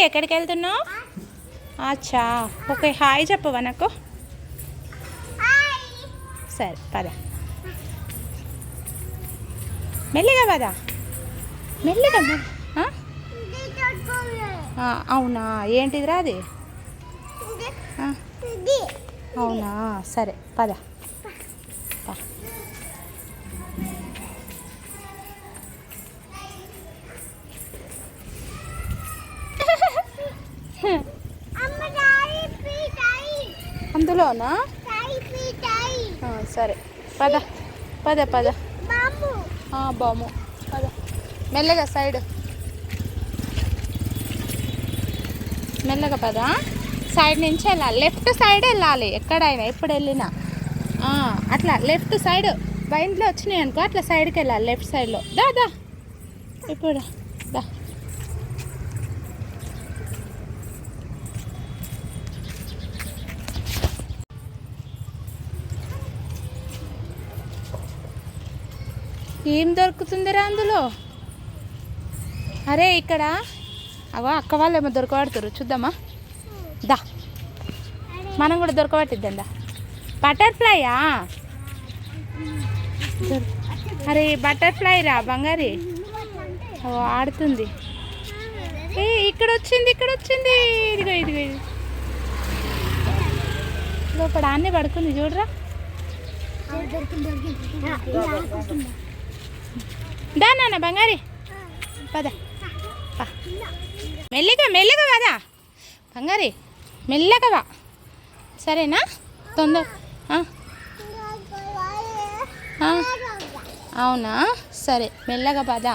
ఎక్కడికి వెళ్తున్నావు? అచ్చా ఓకే, హాయ్ చెప్పవా నాకు? సరే పద, మెల్లిగా పద, మెల్లిగా. అవునా, ఏంటిదిరా అది? అవునా, సరే పద. అందులోనా? సరే పద పద పద. బాము పద, మెల్లగా సైడ్, మెల్లగా పద. సైడ్ నుంచి వెళ్ళాలి, లెఫ్ట్ సైడ్ వెళ్ళాలి ఎక్కడైనా ఎప్పుడు వెళ్ళినా. అట్లా లెఫ్ట్ సైడ్ బయటలో వచ్చినాయి అనుకో, అట్లా సైడ్కి వెళ్ళాలి, లెఫ్ట్ సైడ్లో. దా దా ఇప్పుడు దా. ఏం దొరుకుతుందిరా అందులో? అరే ఇక్కడ అవో అక్క వాళ్ళు ఏమో దొరకబడుతురు, చూద్దామా? దా, మనం కూడా దొరకబట్టిద్దాం దా. బటర్ఫ్లైయా? అరే బటర్ఫ్లై రా బంగారి. ఓ ఆడుతుంది. ఇక్కడ వచ్చింది, ఇక్కడ వచ్చింది. ఇదిగో ఇదిగో ఇది లోపల అన్నీ పడుకుంది చూడరా. దా నాన్న బంగారి పద, మెల్లిగా మెల్లిగా కదా బంగారి, మెల్లగా వా, సరేనా? తొందర. అవునా, సరే మెల్లగా పద,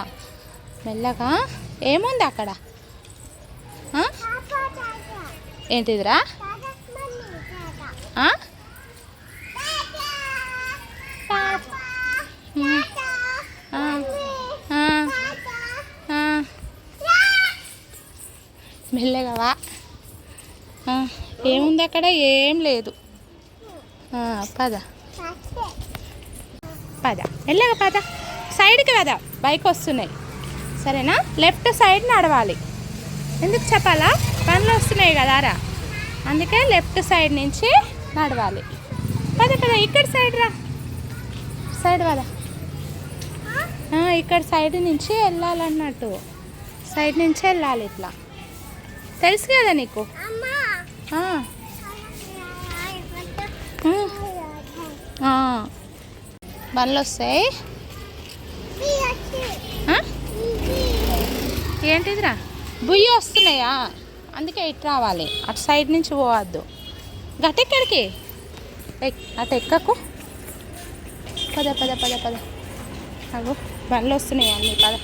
మెల్లగా. ఏముంది అక్కడ? ఏంటిదిరా? మెల్లగా వా. ఏముంది అక్కడ? ఏం లేదు. పద పద, మెల్లగా పద. సైడ్కి పద, బైక్ వస్తున్నాయి సరేనా? లెఫ్ట్ సైడ్ నడవాలి. ఎందుకు చెప్పాలా? పనులు వస్తున్నాయి కదారా, అందుకే లెఫ్ట్ సైడ్ నుంచి నడవాలి. పద పద, ఇక్కడ సైడ్ రా, సైడ్ పద. ఇక్కడ సైడ్ నుంచి వెళ్ళాలన్నట్టు, సైడ్ నుంచి వెళ్ళాలి ఇట్లా, తెలుసు కదా నీకు? బండ్లు వస్తాయి. ఏంటిదిరా? బుయ్యి వస్తున్నాయా? అందుకే ఇటు రావాలి, అటు సైడ్ నుంచి పోవద్దు. గట్టెక్కడికి? అటు ఎక్కకు, పద పద పద పద. అగో బండ్లు వస్తున్నాయి అన్నీ, పద.